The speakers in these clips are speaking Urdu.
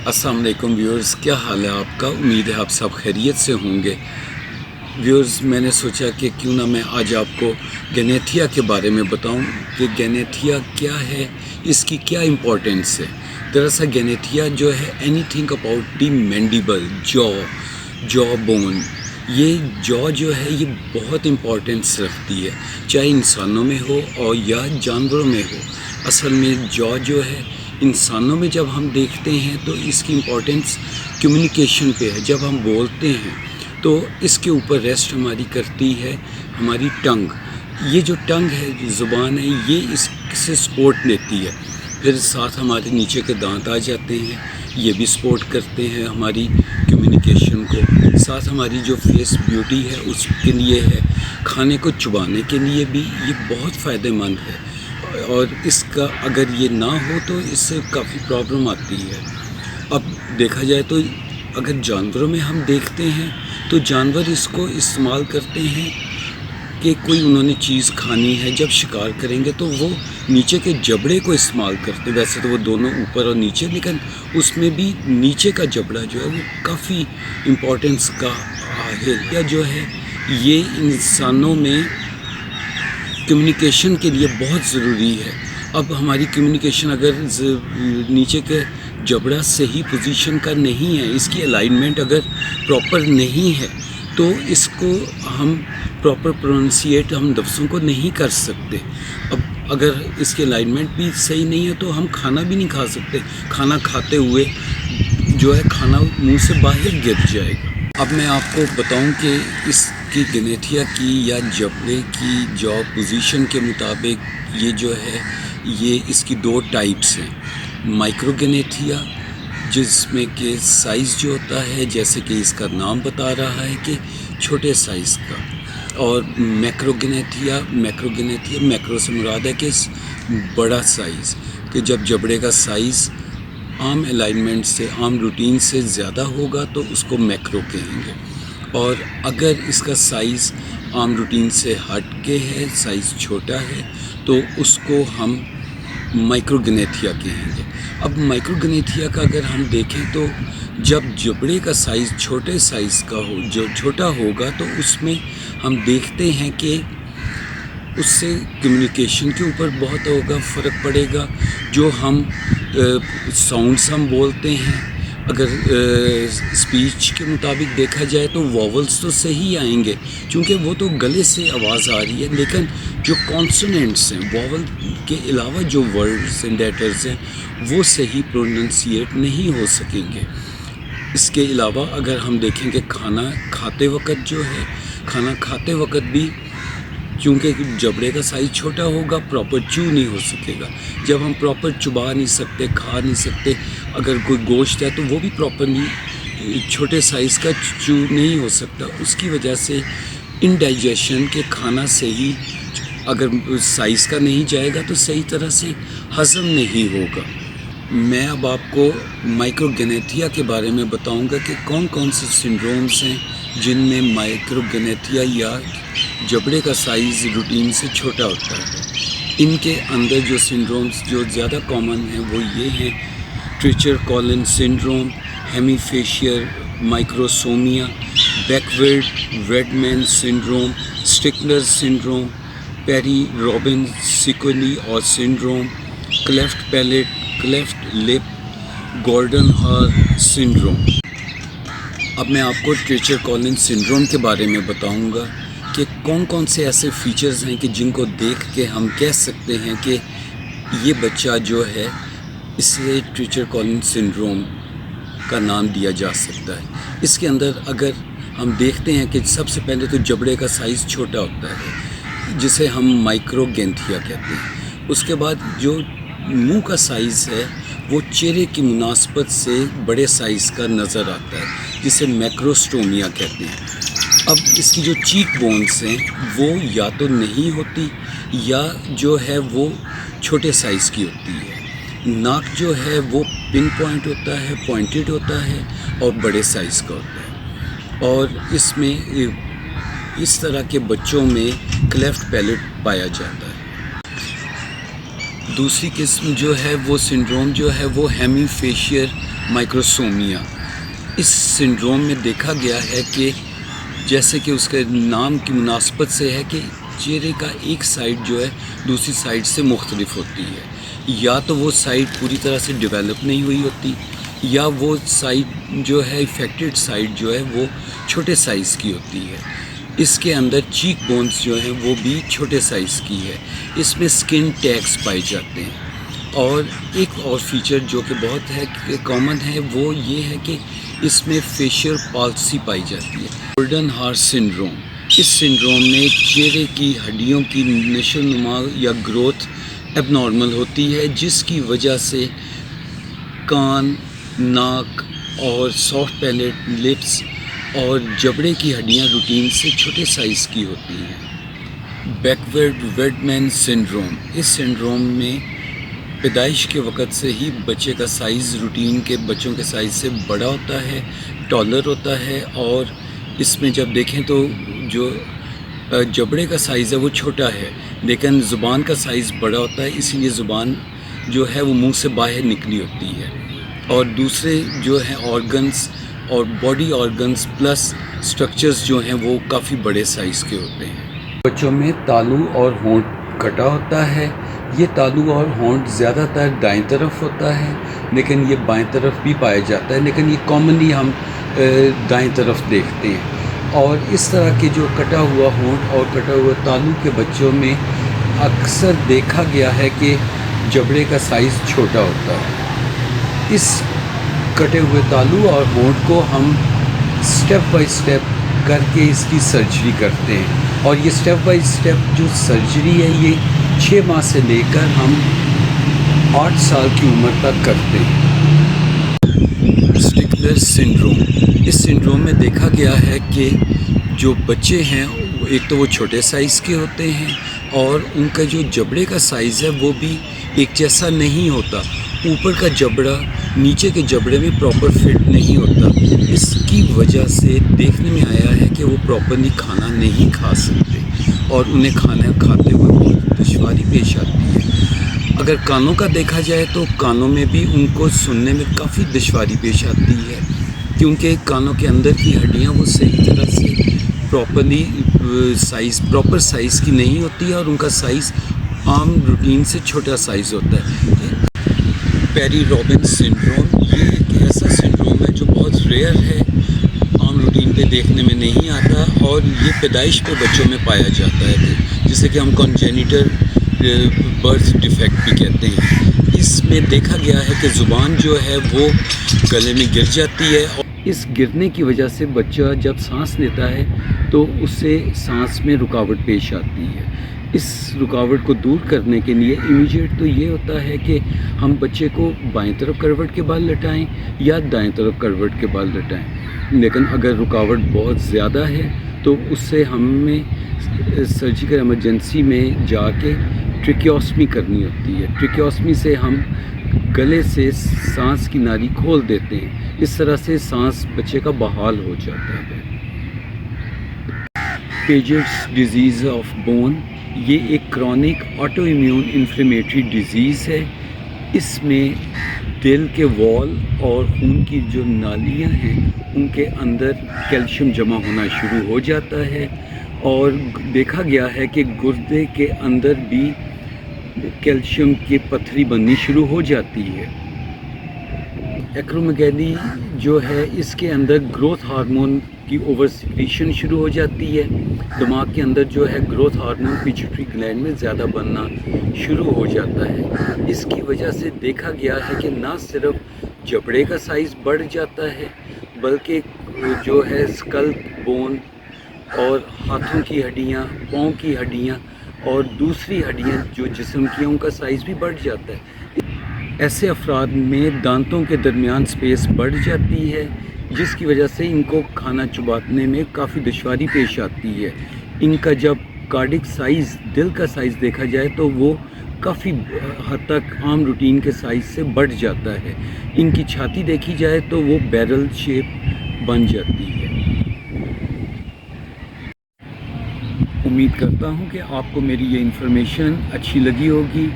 السلام علیکم ویورز، کیا حال ہے آپ کا؟ امید ہے آپ سب خیریت سے ہوں گے۔ ویورز، میں نے سوچا کہ کیوں نہ میں آج آپ کو گینیتھیا کے بارے میں بتاؤں کہ گینیتھیا کیا ہے، اس کی کیا امپورٹنس ہے۔ دراصل گینیتھیا جو ہے اینی تھنگ اباؤٹ دی مینڈیبل جو بون، یہ جو ہے یہ بہت امپورٹنس رکھتی ہے، چاہے انسانوں میں ہو اور یا جانوروں میں ہو۔ اصل میں جو ہے انسانوں میں جب ہم دیکھتے ہیں تو اس کی امپورٹنس کمیونیکیشن پہ ہے۔ جب ہم بولتے ہیں تو اس کے اوپر ریسٹ ہماری کرتی ہے ہماری ٹنگ۔ یہ جو ٹنگ ہے، زبان ہے، یہ اس سے سپورٹ دیتی ہے۔ پھر ساتھ ہمارے نیچے کے دانت آ جاتے ہیں، یہ بھی سپورٹ کرتے ہیں ہماری کمیونیکیشن کو۔ ساتھ ہماری جو فیس بیوٹی ہے اس کے لیے ہے، کھانے کو چبانے کے لیے بھی یہ بہت فائدہ مند ہے، اور اس کا اگر یہ نہ ہو تو اس سے کافی پرابلم آتی ہے۔ اب دیکھا جائے تو اگر جانوروں میں ہم دیکھتے ہیں تو جانور اس کو استعمال کرتے ہیں کہ کوئی انہوں نے چیز کھانی ہے، جب شکار کریں گے تو وہ نیچے کے جبڑے کو استعمال کرتے ہیں۔ ویسے تو وہ دونوں اوپر اور نیچے، لیکن اس میں بھی نیچے کا جبڑا جو ہے وہ کافی امپورٹنس کا ہے، جو ہے یہ انسانوں میں کمیونیکیشن کے لیے بہت ضروری ہے۔ اب ہماری کمیونیکیشن اگر نیچے کے جبڑا صحیح پوزیشن کا نہیں ہے، اس کی الائنمنٹ اگر پراپر نہیں ہے تو اس کو ہم پراپر پروننسیٹ ہم لفظوں کو نہیں کر سکتے۔ اب اگر اس کی الائنمنٹ بھی صحیح نہیں ہے تو ہم کھانا بھی نہیں کھا سکتے۔ کھانا کھاتے ہوئے جو ہے کھانا منہ سے باہر گر جائے گا۔ اب میں آپ کو بتاؤں کہ اس کی گینیتھیا کی یا جبڑے کی جو پوزیشن کے مطابق یہ جو ہے یہ اس کی دو ٹائپس ہیں۔ مائکرو گینیتھیا، جس میں کہ سائز جو ہوتا ہے جیسے کہ اس کا نام بتا رہا ہے کہ چھوٹے سائز کا، اور میکرو گینیتھیا میکرو سے مراد ہے کہ بڑا سائز، کہ جب جبڑے کا سائز عام الائنمنٹ سے، عام روٹین سے زیادہ ہوگا تو اس کو میکرو کہیں گے، اور اگر اس کا سائز عام روٹین سے ہٹ کے ہے، سائز چھوٹا ہے، تو اس کو ہم مائکرو گینیتھیا کہیں گے۔ اب مائکرو گینیتھیا کا اگر ہم دیکھیں تو جب جبڑے کا سائز چھوٹے سائز کا ہو، جو چھوٹا ہوگا تو اس میں ہم دیکھتے ہیں کہ اس سے کمیونیکیشن کے اوپر بہت ہوگا فرق پڑے گا۔ جو ہم ساؤنڈس ہم بولتے ہیں، اگر اسپیچ کے مطابق دیکھا جائے تو واولس تو صحیح آئیں گے چونکہ وہ تو گلے سے آواز آ رہی ہے، لیکن جو کانسوننٹس ہیں، واول کے علاوہ جو ورڈز اینڈ لیٹرز ہیں وہ صحیح پروننسیٹ نہیں ہو سکیں گے۔ اس کے علاوہ اگر ہم دیکھیں کہ کھانا کھاتے وقت جو ہے، کھانا کھاتے وقت بھی چونکہ جبڑے کا سائز چھوٹا ہوگا، پراپر چو نہیں ہو سکے گا۔ جب ہم پراپر چبا نہیں سکتے، کھا نہیں سکتے، اگر کوئی گوشت ہے تو وہ بھی پراپرلی چھوٹے سائز کا چو نہیں ہو سکتا، اس کی وجہ سے انڈائجیشن کے کھانا صحیح اگر سائز کا نہیں جائے گا تو صحیح طرح سے ہضم نہیں ہوگا۔ میں اب آپ کو مائکرو گینیتھیا کے بارے میں بتاؤں گا کہ کون کون سے سنڈرومز ہیں جن میں مائکرو گینیتھیا یا جبڑے کا سائز روٹین سے چھوٹا ہوتا ہے۔ ان کے اندر جو سنڈرومز جو زیادہ کامن ہیں وہ یہ ہیں: Treacher Collins syndrome, hemifacial microsomia, Beckwith Wiedemann syndrome, Stickler syndrome, Pierre Robin sequence اور syndrome, cleft palate, cleft lip, Goldenhar syndrome. اب میں آپ کو ٹریچر کولن سنڈروم کے بارے میں بتاؤں گا کہ کون کون سے ایسے فیچرز ہیں کہ جن کو دیکھ کے ہم کہہ سکتے ہیں کہ یہ بچہ جو ہے اسے ٹریچر کولن سنڈروم کا نام دیا جا سکتا ہے۔ اس کے اندر اگر ہم دیکھتے ہیں کہ سب سے پہلے تو جبڑے کا سائز چھوٹا ہوتا ہے جسے ہم مائکرو گینیتھیا کہتے ہیں۔ اس کے بعد جو منہ کا سائز ہے وہ چہرے کی مناسبت سے بڑے سائز کا نظر آتا ہے جسے میکروسٹومیا کہتے ہیں۔ اب اس کی جو چیک بونز ہیں وہ یا تو نہیں ہوتی یا جو ہے وہ چھوٹے سائز کی ہوتی ہے۔ ناک جو ہے وہ پن پوائنٹ ہوتا ہے، پوائنٹڈ ہوتا ہے اور بڑے سائز کا ہوتا ہے، اور اس میں اس طرح کے بچوں میں کلیفٹ پیلیٹ پایا جاتا ہے۔ دوسری قسم جو ہے وہ سنڈروم جو ہے وہ ہیمی فیشیل مائکروسومیا. اس سنڈروم میں دیکھا گیا ہے کہ جیسے کہ اس کے نام کی مناسبت سے ہے کہ چہرے کا ایک سائڈ جو ہے دوسری سائڈ سے مختلف ہوتی ہے. یا تو وہ سائڈ پوری طرح سے ڈیولپ نہیں ہوئی ہوتی، یا وہ سائڈ جو ہے افیکٹڈ سائڈ جو ہے وہ چھوٹے سائز کی ہوتی ہے. اس کے اندر چیک بونز جو ہیں وہ بھی چھوٹے سائز کی ہے. اس میں سکن ٹیگز پائے جاتے ہیں. اور ایک اور فیچر جو کہ بہت ہے کامن ہے وہ یہ ہے کہ اس میں فیشیل پالسی پائی جاتی ہے. Goldenhar syndrome. اس سنڈروم میں چہرے کی ہڈیوں کی نشو و نما یا گروتھ اب نارمل ہوتی ہے، جس کی وجہ سے کان، ناک اور سافٹ پیلیٹ، لپس اور جبڑے کی ہڈیاں روٹین سے چھوٹے سائز کی ہوتی ہیں. Beckwith Wiedemann syndrome. اس سنڈروم میں پیدائش کے وقت سے ہی بچے کا سائز روٹین کے بچوں کے سائز سے بڑا ہوتا ہے، ٹالر ہوتا ہے. اور اس میں جب دیکھیں تو جو جبڑے کا سائز ہے وہ چھوٹا ہے، لیکن زبان کا سائز بڑا ہوتا ہے، اسی لیے زبان جو ہے وہ منہ سے باہر نکلی ہوتی ہے. اور دوسرے جو ہیں آرگنز اور باڈی آرگنز پلس سٹرکچرز جو ہیں وہ کافی بڑے سائز کے ہوتے ہیں. بچوں میں تالو اور ہونٹ کٹا ہوتا ہے. یہ تالو اور ہونٹ زیادہ تر دائیں طرف ہوتا ہے، لیکن یہ بائیں طرف بھی پایا جاتا ہے، لیکن یہ کامنلی ہم دائیں طرف دیکھتے ہیں. اور اس طرح کے جو کٹا ہوا ہونٹ اور کٹا ہوا تالو کے بچوں میں اکثر دیکھا گیا ہے کہ جبڑے کا سائز چھوٹا ہوتا ہے. اس کٹے ہوئے تالو اور ہونٹ کو ہم سٹیپ بائی سٹیپ کر کے اس کی سرجری کرتے ہیں. اور یہ سٹیپ بائی سٹیپ جو سرجری ہے یہ 6 ماہ سے لے کر ہم 8 سال کی عمر تک کرتے ہیں. اسٹکلر سنڈروم. اس سنڈروم میں دیکھا گیا ہے کہ جو بچے ہیں ایک تو وہ چھوٹے سائز کے ہوتے ہیں، اور ان کا جو جبڑے کا سائز ہے وہ بھی ایک جیسا نہیں ہوتا. اوپر کا جبڑا نیچے کے جبڑے میں پراپر فٹ نہیں ہوتا. اس کی وجہ سے دیکھنے میں آیا ہے کہ وہ پراپرلی کھانا نہیں کھا سکتے اور انہیں کھانا کھاتے ہوئے بہت دشواری پیش آتی ہے. اگر کانوں کا دیکھا جائے تو کانوں میں بھی ان کو سننے میں کافی دشواری پیش آتی ہے، کیونکہ کانوں کے اندر کی ہڈیاں وہ صحیح طرح سے پراپر سائز کی نہیں ہوتی ہے، اور ان کا سائز عام روٹین سے چھوٹا سائز ہوتا ہے. پیری رابن سنڈروم. یہ ایک ایسا سنڈروم ہے جو بہت ریئر ہے، عام روٹین پہ دیکھنے میں نہیں آتا، اور یہ پیدائش پہ بچوں میں پایا جاتا ہے، جسے کہ ہم کانجینیٹل برتھ ڈیفیکٹ بھی کہتے ہیں. اس میں دیکھا گیا ہے کہ زبان جو ہے وہ گلے میں گر جاتی ہے، اور اس گرنے کی وجہ سے بچہ جب سانس لیتا ہے تو اس سے سانس میں رکاوٹ پیش آتی ہے. اس رکاوٹ کو دور کرنے کے لیے امیجیٹ تو یہ ہوتا ہے کہ ہم بچے کو بائیں طرف کروٹ کے بال لٹائیں یا دائیں طرف کروٹ کے بال لٹائیں. لیکن اگر رکاوٹ بہت زیادہ ہے تو اس سے ہمیں سرجیکل ایمرجنسی میں جا کے ٹریکیوسٹمی کرنی ہوتی ہے. ٹریکیوسٹمی سے ہم گلے سے سانس کی نالی کھول دیتے ہیں. اس طرح سے سانس بچے کا بحال ہو جاتا ہے. پیجٹس ڈیزیز آف بون. یہ ایک chronic auto immune inflammatory disease ہے. اس میں دل کے وال اور خون کی جو نالیاں ہیں ان کے اندر کیلشیم جمع ہونا شروع ہو جاتا ہے، اور دیکھا گیا ہے کہ گردے کے اندر بھی کیلشیم کی پتھری بننی شروع ہو جاتی ہے. ایکرومیگیلی جو ہے اس کے اندر گروتھ ہارمون کی اوور سیکریشن شروع ہو جاتی ہے. دماغ کے اندر جو ہے گروتھ ہارمون پیچوٹری گلینڈ میں زیادہ بننا شروع ہو جاتا ہے. اس کی وجہ سے دیکھا گیا ہے کہ نہ صرف جبڑے کا سائز بڑھ جاتا ہے بلکہ جو ہے اسکل بون اور ہاتھوں کی ہڈیاں، پاؤں کی ہڈیاں اور دوسری ہڈیاں جو جسم کی ہیں ان کا سائز بھی بڑھ جاتا ہے. ایسے افراد میں دانتوں کے درمیان سپیس بڑھ جاتی ہے، جس کی وجہ سے ان کو کھانا چبانے میں کافی دشواری پیش آتی ہے. ان کا جب کارڈک سائز، دل کا سائز دیکھا جائے تو وہ کافی حد تک عام روٹین کے سائز سے بڑھ جاتا ہے. ان کی چھاتی دیکھی جائے تو وہ بیرل شیپ بن جاتی ہے. امید کرتا ہوں کہ آپ کو میری یہ انفارمیشن اچھی لگی ہوگی.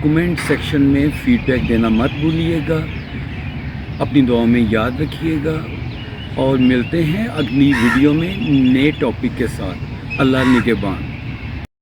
کمنٹ سیکشن میں فیڈ بیک دینا مت بھولیے گا. اپنی دعاؤں میں یاد رکھیے گا اور ملتے ہیں اگلی ویڈیو میں نئے ٹاپک کے ساتھ. اللہ نگہبان.